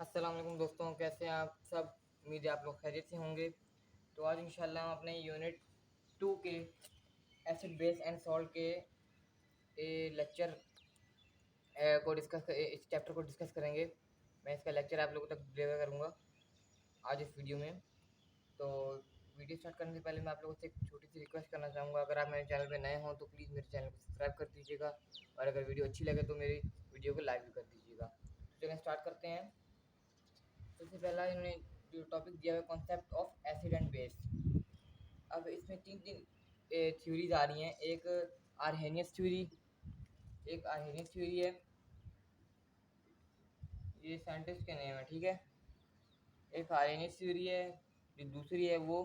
अस्सलाम वालेकुम दोस्तों, कैसे हैं आप सब। उम्मीद है आप लोग खैरियत से होंगे। तो आज इंशाल्लाह हम अपने यूनिट 2 के एसिड बेस एंड सॉल्ट के लेक्चर को डिस्कस इस चैप्टर को डिस्कस करेंगे। मैं इसका लेक्चर आप लोगों तक डिलीवर करूँगा आज इस वीडियो में। तो वीडियो स्टार्ट करने से पहले मैं आप लोगों से एक छोटी सी रिक्वेस्ट करना चाहूँगा, अगर आप मेरे चैनल पे नए हों तो प्लीज़ मेरे चैनल को सब्सक्राइब कर दीजिएगा, और अगर वीडियो अच्छी लगे तो मेरी वीडियो को लाइक भी कर दीजिएगा। तो चलिए स्टार्ट करते हैं। सबसे पहला इन्होंने जो टॉपिक दिया हुआ है, concept of acid and base. अब इसमें तीन तीन थ्योरीज आ रही हैं। एक आर्हेनियस थ्योरी, एक आर्हेनियस थ्योरी है, ये साइंटिस्ट के नेम है, ठीक है। एक आर्हेनियस थ्योरी है, जो दूसरी है वो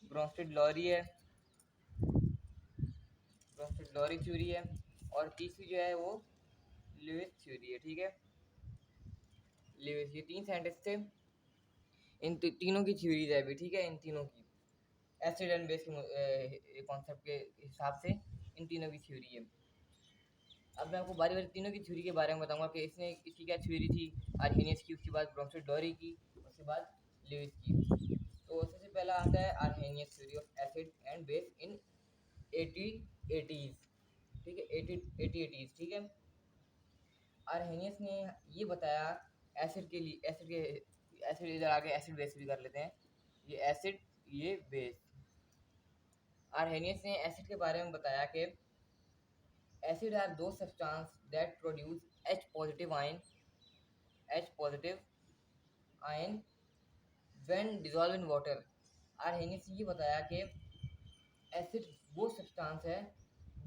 ब्रोंस्टेड लॉरी है, ब्रोंस्टेड लॉरी थ्योरी है, और तीसरी जो है वो लुईस थ्योरी है, ठीक है। लुईस, ये तीन साइंटिस्ट थे। इन तीनों की थ्योरीज है अभी, ठीक है। इन तीनों की एसिड एंड बेस के कॉन्सेप्ट के हिसाब से इन तीनों की थ्योरी है। अब मैं आपको बारी बारी तीनों की थ्योरी के बारे में बताऊंगा कि इसकी क्या थ्योरी थी। आर्हेनियस की, उसके बाद ब्रोंस्टेड लॉरी की, उसके बाद लुईस की। तो सबसे पहला आता है Arrhenius theory of acid and base in 80s, ठीक है। 80s, ठीक है। आर्हेनियस ने ये बताया एसिड के लिए, एसिड इधर आगे एसिड बेस भी कर लेते हैं। ये एसिड, ये बेस। आर्हेनियस ने एसिड के बारे में बताया कि एसिड आर दो substance that produce H positive ion when dissolved in water। Arrhenius ने ये बताया कि एसिड वो सब्सटेंस है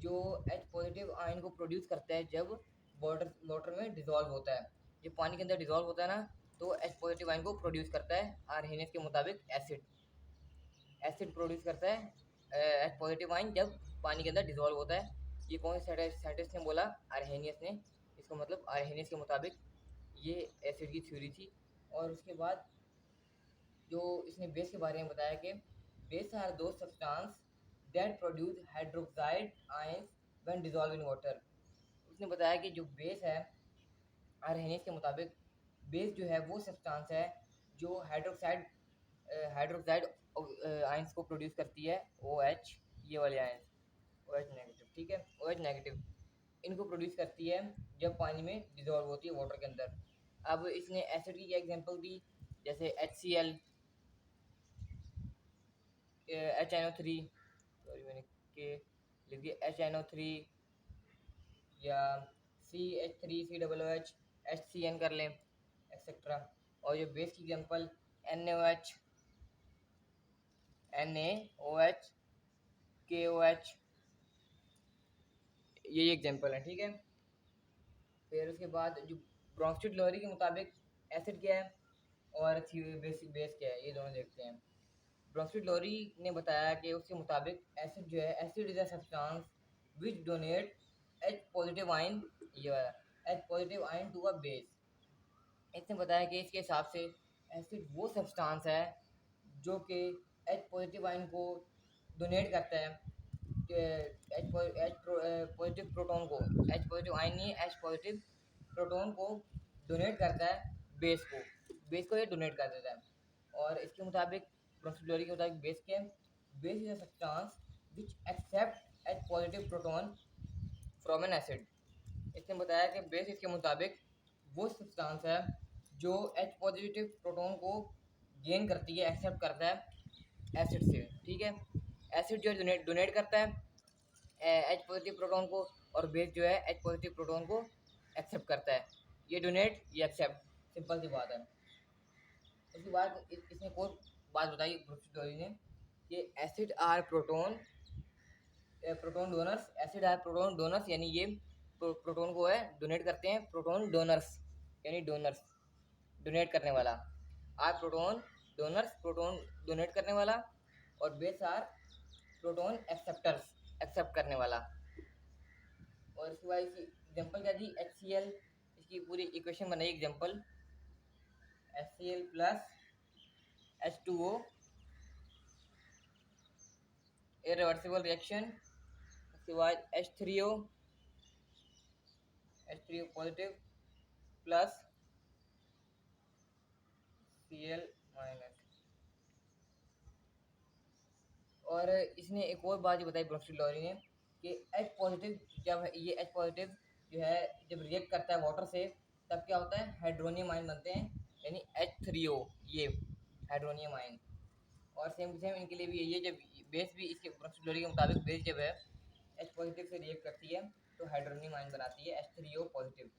जो H पॉजिटिव आयन को प्रोड्यूस करता है जब वाटर वाटर में डिजॉल्व होता है। जब पानी के अंदर डिजॉल्व होता है ना, तो H पॉजिटिव आयन को प्रोड्यूस करता है आर्हेनियस के मुताबिक एसिड। एसिड प्रोड्यूस करता है H पॉजिटिव आयन जब पानी के अंदर डिजॉल्व होता है। ये कौन से साइंटिस्ट ने बोला? आर्हेनियस ने। इसका मतलब आर्हेनियस के मुताबिक ये एसिड की थ्योरी थी। और उसके बाद जो इसने बेस के बारे में बताया कि बेस आर दो substance that produce hydroxide ions when dissolve in water. उसने बताया कि जो बेस है, आर्हेनियस के मुताबिक बेस जो है वो सब्सटेंस है जो हाइड्रोक्साइड हाइड्रोक्साइड आयंस को प्रोड्यूस करती है। OH, ये वाले आयंस, OH नेगेटिव, ठीक है। OH नेगेटिव इनको प्रोड्यूस करती है जब पानी में डिजॉल्व होती है वाटर के अंदर। अब इसने एसिड की क्या एग्जांपल दी, जैसे HCl, HNO3, सॉरी मैंने के लिख दिया, HNO3, या CH3COOH, HCN कर लें, एक्सेट्रा। और ये बेस की एग्जांपल NaOH, NaOH, KOH, ये एग्जांपल है, ठीक है। फिर उसके बाद जो ब्रोंस्टेड लॉरी के मुताबिक एसिड क्या है और बेस बेस क्या है, ये दोनों देखते हैं। ब्रोंस्टेड लॉरी ने बताया कि उसके मुताबिक एसिड जो है, acid is a substance which donate H positive ion, ये वाला H positive ion to a base. इसने बताया कि इसके हिसाब से एसिड वो सब्सटेंस है जो कि H पॉजिटिव आयन को डोनेट करता है, एच पॉजिटिव प्रोटॉन को, H पॉजिटिव आयन नहीं, H पॉजिटिव प्रोटॉन को डोनेट करता है बेस को, बेस को ये डोनेट कर देता है। और इसके मुताबिक, प्रोसीड्योरी के मुताबिक बेस क्या है? Base is a substance which accept H positive proton from an acid. इसने बताया कि बेस इसके मुताबिक वो सब्सटेंस है जो H पॉजिटिव प्रोटॉन को गेन करती है, एक्सेप्ट करता है एसिड से, ठीक है। एसिड जो डोनेट डोनेट करता है H पॉजिटिव प्रोटॉन को, और बेस जो है H पॉजिटिव प्रोटॉन को एक्सेप्ट करता है। ये डोनेट, ये एक्सेप्ट, सिंपल सी बात है। उसके बाद इसने एक और बात बताई ब्रोसीडोरी ने कि acid are proton proton donors, acid are proton donors, यानी ये प्रोटॉन को है डोनेट करते हैं, प्रोटॉन डोनर्स यानी डोनर्स, डोनेट करने वाला। Are proton donors, proton donate करने वाला, और base are proton acceptors, accept करने वाला। और इसके बाद इसकी एग्जांपल क्या दी? HCl, इसकी पूरी इक्वेशन बनाई example, HCl plus H2O, irreversible reaction. उसके बाद H3O, H3O positive plus Cl minus. और इसने एक और बात ये बताई ब्रोंस्टेड लॉरी ने कि H पॉजिटिव, जब ये H पॉजिटिव जो है जब रिएक्ट करता है वाटर से, तब क्या होता है, हाइड्रोनियम आयन बनते हैं, यानी H3O, ये हाइड्रोनियम आयन। और सेम टू सेम इनके लिए भी यही है, जब बेस भी इसके ब्रोंस्टेड लॉरी के मुताबिक बेस जब है H पॉजिटिव से रिएक्ट करती है तो हाइड्रोनियम आयन बनाती है H3O पॉजिटिव।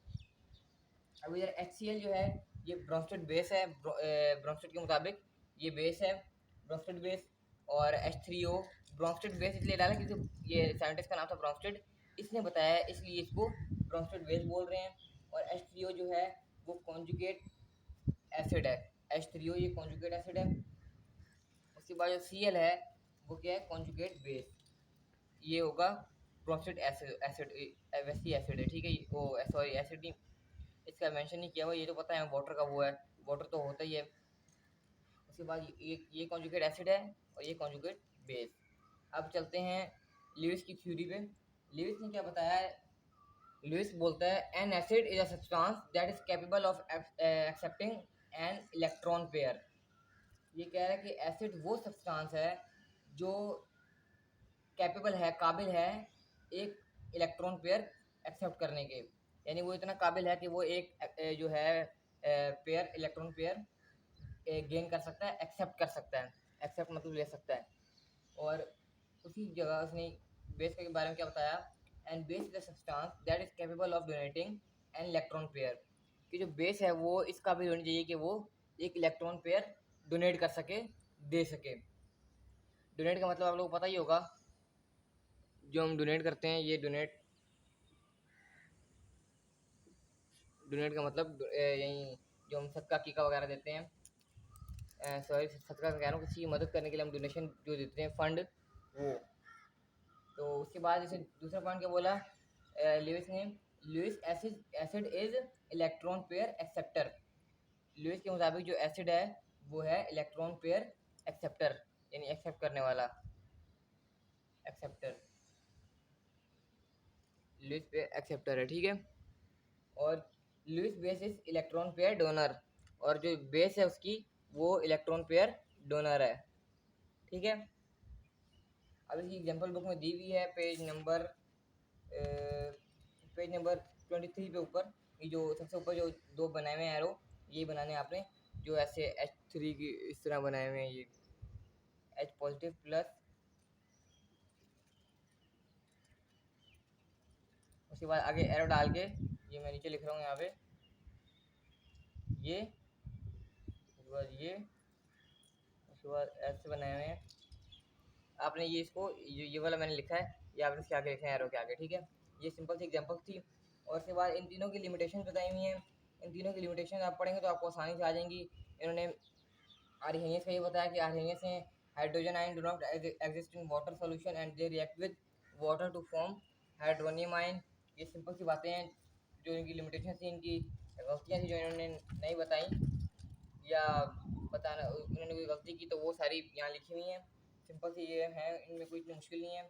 अब इधर HCl जो है ये ब्रोंस्टेड बेस है, ब्रोंस्टेड के मुताबिक ये बेस है, ब्रोंस्टेड बेस। और H3O ब्रोंस्टेड बेस इसलिए डाला क्योंकि ये साइंटिस्ट का नाम था ब्रोंस्टेड, इसने बताया इसलिए इसको ब्रोंस्टेड बेस बोल रहे हैं। और H3O जो है वो कॉन्जुगेट एसिड है, H3O ये कॉन्जुगेट एसिड है। उसके बाद जो Cl है वो क्या है, कॉन्जुगेट बेस, ये होगा ब्रोंस्टेड एसिड, वैसी एसिड है, ठीक है। वो सॉरी एसिड नहीं, इसका मेंशन नहीं किया हुआ, ये तो पता है वाटर का वो है, वाटर तो होता ही है। उसके बाद ये कॉन्जुगेट एसिड है और ये कॉन्जुगेट बेस। अब चलते हैं ल्यूइस की थ्योरी पे। ल्यूइस ने क्या बताया है, ल्यूइस बोलता है N acid is a substance that is capable of accepting an electron pair. ये कह रहा है कि एसिड वो सब्सटेंस है जो कैपेबल है, काबिल है एक इलेक्ट्रॉन पेयर एक्सेप्ट करने के, यानी वो इतना काबिल है कि वो एक जो है पेयर, इलेक्ट्रॉन पेयर गेन कर सकता है, एक्सेप्ट कर सकता है, एक्सेप्ट मतलब ले सकता है। और उसी जगह उसने बेस के बारे में क्या बताया, and base is a substance that is capable of donating an electron pair, कि जो बेस है वो इस काबिल होनी चाहिए कि वो एक इलेक्ट्रॉन पेयर डोनेट कर सके, दे सके। डोनेट का मतलब आप लोगों को पता ही होगा, जो हम डोनेट करते हैं, ये डोनेट, डोनेट का मतलब यही जो हम सदका कीका वगैरह देते हैं, सॉरी सदका कह रहा हूँ, किसी की मदद करने के लिए हम डोनेशन जो देते हैं, फंड, वो। तो उसके बाद जैसे दूसरा पॉइंट क्या बोला ल्यूइस ने, Lewis acid is electron pair acceptor. Lewis के मुताबिक जो एसिड है वो है इलेक्ट्रॉन पेयर एक्सेप्टर, यानी एक्सेप्ट करने वाला, एक्सेप्टर, लुईस पेयर एक्सेप्टर है, ठीक है। और Lewis base is electron pair donor, और जो बेस है उसकी वो इलेक्ट्रॉन पेयर डोनर है, ठीक है। अब इसकी एग्जांपल बुक में दी हुई है, पेज नंबर 23 पे ऊपर, ये जो सबसे ऊपर जो दो बनाए हुए हैं एरो, ये बनाने हैं आपने, जो ऐसे H3 की इस तरह बनाए हुए हैं, ये H पॉजिटिव प्लस, उसके बाद आगे एरो डाल के, ये मैं नीचे लिख रहा हूँ यहाँ पे, ये उसके बाद उसके बाद ऐसे बनाए हुए हैं आपने, ये इसको ये वाला मैंने लिखा है, ये आपने इसके आगे लिखा है एरो के आगे, ठीक है। ये सिंपल सी एग्जांपल थी। और उसके बाद इन तीनों की लिमिटेशन बताई हुई हैं, इन तीनों की लिमिटेशन आप पढ़ेंगे तो आपको आसानी से आ जाएंगी। इन्होंने आर्हेनियस का ये बताया कि आर्हेनियस में hydrogen ion do not exist in water solution and they react with water to form hydronium ion. ये सिंपल सी बातें हैं, जो इनकी लिमिटेशन थी, इनकी गलतियाँ थी जो इन्होंने नहीं बताई, या बताना उन्होंने कोई गलती की तो वो सारी यहाँ लिखी हुई हैं। सिंपल सी ये है, इनमें कोई इतनी मुश्किल नहीं है,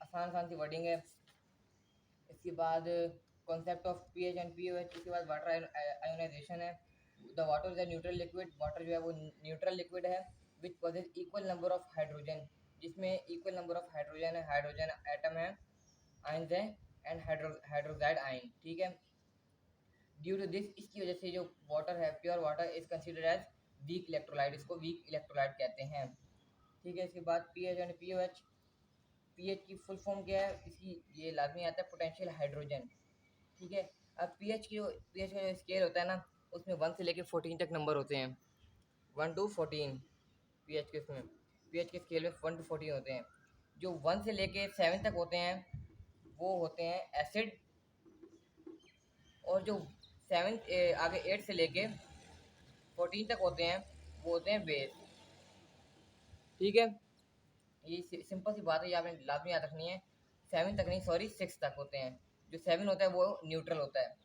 आसान आसान सी वर्डिंग है। इसके बाद concept of pH and pOH, इसके बाद वाटर आयोनाइजेशन है। The water is a neutral liquid, water जो है वो न्यूट्रल लिक्विड है, which possess equal number of hydrogen, जिसमें इक्वल नंबर ऑफ हाइड्रोजन है, हाइड्रोजन एटम है, आयंस है, एंड हाइड्रोक्साइड आयन, ठीक है। ड्यू टू दिस, इसकी वजह से जो वाटर है, pure water is considered as weak electrolyte, इसको वीक इलेक्ट्रोलाइट कहते हैं, ठीक है। इसके बाद पीएच एंड पीओएच, पीएच की फुल फॉर्म क्या है इसकी, ये लाजमी आता है पोटेंशियल हाइड्रोजन, ठीक है। अब पीएच का जो स्केल होता है ना, उसमें 1 से लेकर 14 तक नंबर होते हैं, 1 to 14, पीएच के उसमें, पीएच के स्केल में 1 to 14 होते हैं। जो 1 से लेके 7 तक होते हैं वो होते हैं एसिड, और जो 7 आगे 8 से लेके 14 तक होते हैं वो होते हैं बेस, ठीक है। ये सिंपल सी बात है, ये आपने लाजमी याद रखनी है। 7 तक नहीं, सॉरी 6 तक होते हैं, जो 7 होता है वो न्यूट्रल होता है,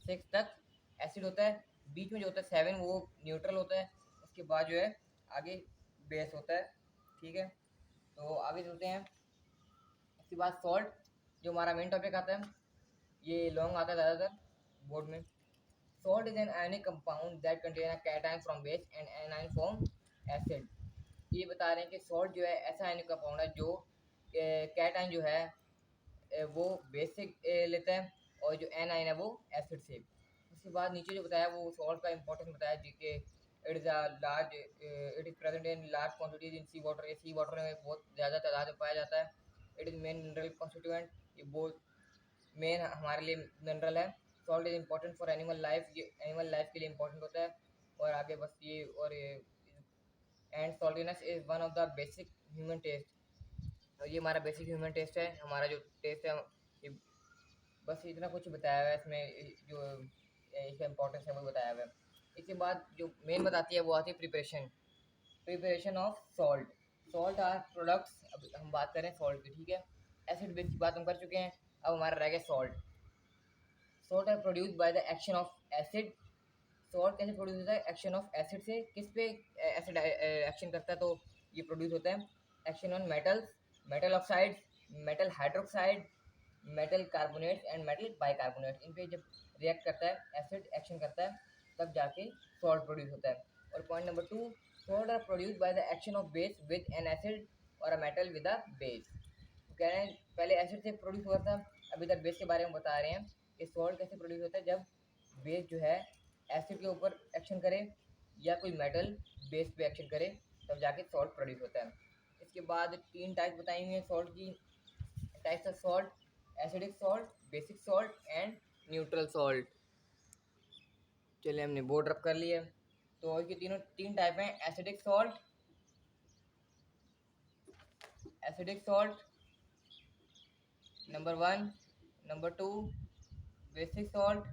6 तक एसिड होता है, बीच में जो होता है 7 वो न्यूट्रल होता है, उसके बाद जो है आगे बेस होता है, ठीक है। तो आगे चलते हैं। इसके बाद सॉल्ट, जो हमारा मेन टॉपिक आता है, ये लॉन्ग आता है ज़्यादातर बोर्ड में। Salt is an ionic compound that contain a cation from base and anion from acid. ये बता रहे हैं कि सॉल्ट जो है ऐसा आयनिक कंपाउंड है जो कैटायन जो है वो बेस से लेता है, और जो एनाइन है वो एसिड से। उसके बाद नीचे जो बताया वो सॉल्ट का इंपॉर्टेंस बताया जी कि it is a large it is present in large quantities in sea water. ये सी वाटर में बहुत ज़्यादा तादाद में पाया जाता है। It is main mineral constituent, ये बहुत मेन हमारे लिए मिनरल है। Salt is important for animal life, ये एनिमल लाइफ के लिए इम्पोर्टेंट होता है। और आगे बस ये और and saltiness is one of the basic human taste. और ये हमारा बेसिक ह्यूमन टेस्ट है, हमारा जो टेस्ट है ये बस इतना कुछ बताया हुआ है इसमें, जो इसका इम्पोर्टेंस है वो बताया हुआ है। इसके बाद जो मेन बताती है वो आती है preparation. Preparation of salt. Salt are products, अब हम बात करें सॉल्ट की, ठीक है। एसिड बेस की बात हम कर चुके हैं, अब हमारा रह गया salt. Salt are produce by the action of acid. Salt कैसे प्रोड्यूस होता है? एक्शन ऑफ एसिड से। किस पे एसिड एक्शन करता है तो ये प्रोड्यूस होता है? Action on metals, metal oxide, metal hydroxide, metal carbonate and metal bicarbonate. इन पे जब रिएक्ट करता है एसिड एक्शन करता है तब जाके सॉल्ट प्रोड्यूस होता है। और point number 2, salt are produce by the action of base with an acid और a metal with a base. कह रहे हैं पहले एसिड से प्रोड्यूस हुआ था, अभी तक बेस के बारे में बता रहे हैं कि सॉल्ट कैसे प्रोड्यूस होता है। जब बेस जो है एसिड के ऊपर एक्शन करे या कोई मेटल बेस पे एक्शन करे तब जाके सॉल्ट प्रोड्यूस होता है। इसके बाद 3 टाइप बताई हुई हैं सॉल्ट की। Types of salt: acidic salt, basic salt and neutral salt. चलिए हमने बोर्ड रब कर लिया। तो इसके तीनों 3 टाइप हैं: acidic salt, acidic salt number 1, number 2 basic salt,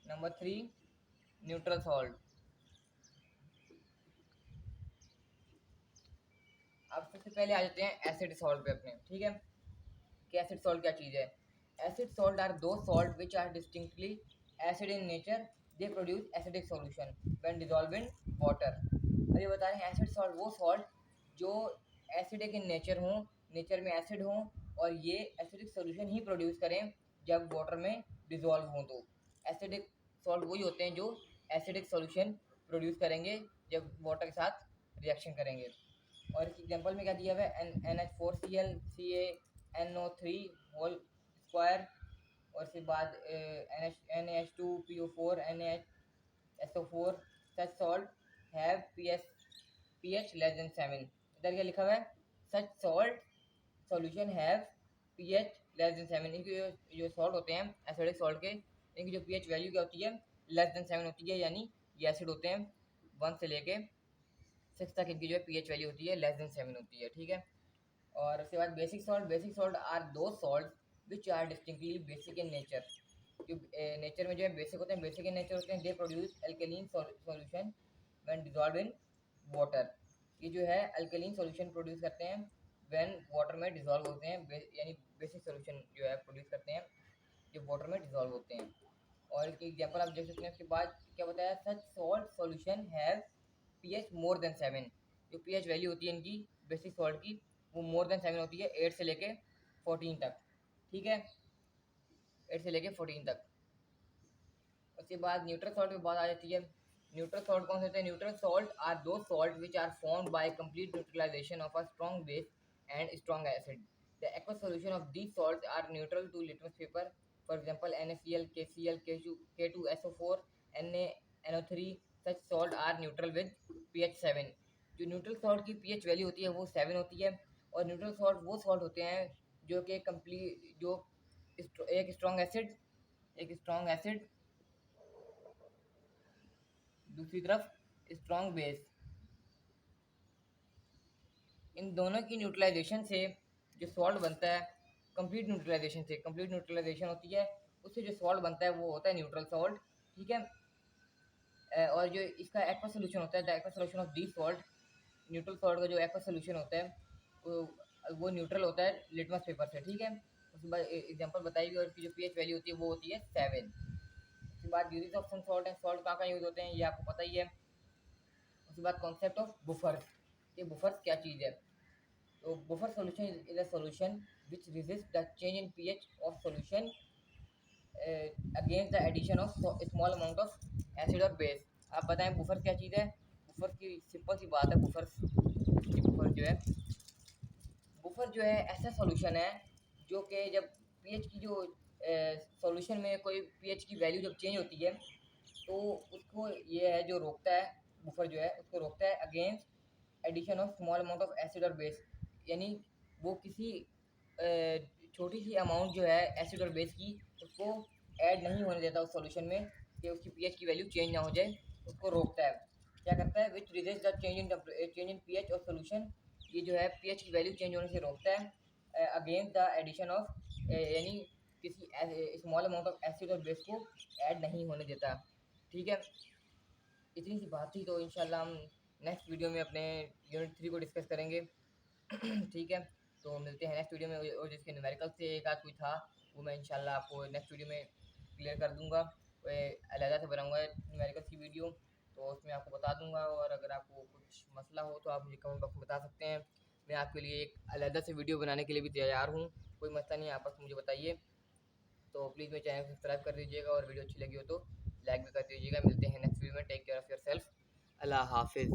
number 3 neutral salt. अब सबसे पहले आ जाते हैं एसिड सॉल्ट पे अपने, ठीक है कि एसिड सॉल्ट क्या चीज़ है। Acid salt are those salt which are distinctly acid in nature, they produce acidic solution when dissolve in water. अब ये बता रहे हैं एसिड सॉल्ट वो सॉल्ट जो एसिडिक इन नेचर हों, नेचर में एसिड हों, और ये एसिडिक सॉल्यूशन ही प्रोड्यूस करें जब वाटर में डिसॉल्व हों। तो एसिडिक सॉल्ट वही होते हैं जो एसिडिक सॉल्यूशन प्रोड्यूस करेंगे जब वाटर के साथ रिएक्शन करेंगे। और इस एग्जांपल में क्या दिया हुआ है? NH4Cl, CaNO3 होल स्क्वायर, और इसके बाद NH2PO4, NaSO4। Such salt have pH less than 7। इधर क्या लिखा हुआ है? Such salt solution have pH less than 7। इनके जो सॉल्ट होते हैं एसिडिक सॉल्ट के, इनकी जो pH वैल्यू क्या होती है? लेस देन 7 होती है, यानी ये एसिड होते हैं 1 से लेके 6 तक इनकी जो है pH वैल्यू होती है लेस देन 7 होती है, ठीक है। और उसके बाद basic salt. Basic salt are those salt which are distinctly basic in nature. जो नेचर में जो है बेसिक होते हैं, बेसिक इन नेचर होते हैं। They produce alkaline solution when dissolve in water. ये जो है अल्कलीन सॉल्यूशन प्रोड्यूस करते हैं व्हेन वाटर में डिसॉल्व होते हैं, यानी बेसिक सॉल्यूशन जो है प्रोड्यूस करते हैं जो वाटर में डिसॉल्व होते हैं। और इसकी एग्जांपल आप देख सकते हैं। उसके बाद क्या बताया? Such salt solution have pH more than 7। जो pH वैल्यू होती है इनकी बेसिक सॉल्ट की वो मोर देन 7 होती है, 8 से लेके 14 तक, ठीक है, 8 से लेके 14 तक। उसके बाद न्यूट्रल सॉल्ट की बात आ जाती है। न्यूट्रल सॉल्ट कौन से होते हैं? Neutral salt are those salt which are formed by complete neutralisation of a strong base and strong acid. The aqueous solution of these salts are neutral to litmus paper. For example NaCl, KCl, K2SO4, NaNO3। Such salt are neutral with pH 7। जो neutral salt की pH value होती है वो 7 होती है। और neutral salt वो salt होते हैं जो कि कंप्लीट जो एक स्ट्रॉन्ग एसिड दूसरी तरफ स्ट्रॉन्ग बेस, इन दोनों की न्यूट्रलाइजेशन से जो सॉल्ट बनता है, कंप्लीट न्यूट्रलाइजेशन से, कंप्लीट न्यूट्रलाइजेशन होती है उससे जो सॉल्ट बनता है वो होता है न्यूट्रल सॉल्ट, ठीक है। और जो इसका एक्वा सोल्यूशन होता है, the aqua solution of the salt, neutral salt का जो एक्वा सोल्यूशन होता है वो न्यूट्रल होता है लिटमस पेपर से, ठीक है। उसके बाद एग्जांपल बताई गई, और इसकी जो पीएच वैल्यू होती है वो होती है 7। उसके बाद uses of some salt and salt कहाँ कहाँ यूज होते हैं ये आपको पता ही है। उसके बाद कॉन्सेप्ट ऑफ बुफर्स, ये बुफर्स क्या चीज़ है? तो buffer solution is a solution which resists the change in pH of solution against the addition of small amount of acid और बेस। आप बताएं बुफर क्या चीज़ है। बुफर की सिंपल सी बात है, बुफर जो है, बुफर जो है ऐसा सॉल्यूशन है जो कि जब पीएच की जो सॉल्यूशन में कोई पीएच की वैल्यू जब चेंज होती है तो उसको ये है जो रोकता है, बुफर जो है उसको रोकता है against addition of small amount of acid और बेस। यानी वो किसी छोटी सी अमाउंट जो है एसिड और बेस की उसको ऐड नहीं होने देता उस सॉल्यूशन में कि उसकी पीएच की वैल्यू चेंज ना हो जाए, उसको रोकता है। क्या करता है, which result the change in pH और सॉल्यूशन, ये जो है पीएच की वैल्यू चेंज होने से रोकता है अगेंस्ट द एडिशन ऑफ, यानी किसी स्मॉल अमाउंट ऑफ एसिड और बेस को ऐड नहीं होने देता। ठीक है, इतनी सी बात थी, तो इंशाल्लाह हम नेक्स्ट वीडियो में अपने यूनिट 3 को डिस्कस करेंगे। ठीक है, तो मिलते हैं नेक्स्ट वीडियो में। और जिसके न्यूमेरिकल से एक आध कोई था वो मैं इंशाल्लाह आपको नेक्स्ट वीडियो में क्लियर कर दूंगा, अलहदा से बनाऊंगा न्यूमेरिकल की वीडियो, तो उसमें आपको बता दूंगा। और अगर आपको कुछ मसला हो तो आप मुझे कमेंट बॉक्स में बता सकते हैं, मैं आपके लिए एक अलहदा से वीडियो बनाने के लिए भी तैयार हूँ। कोई मसला नहीं है, आप बस मुझे बताइए। तो प्लीज़ मेरे चैनल को सब्सक्राइब कर दीजिएगा और वीडियो अच्छी लगी हो तो लाइक भी कर दीजिएगा। मिलते हैं नेक्स्ट वीडियो में। Take care of yourself. अल्लाह हाफिज़।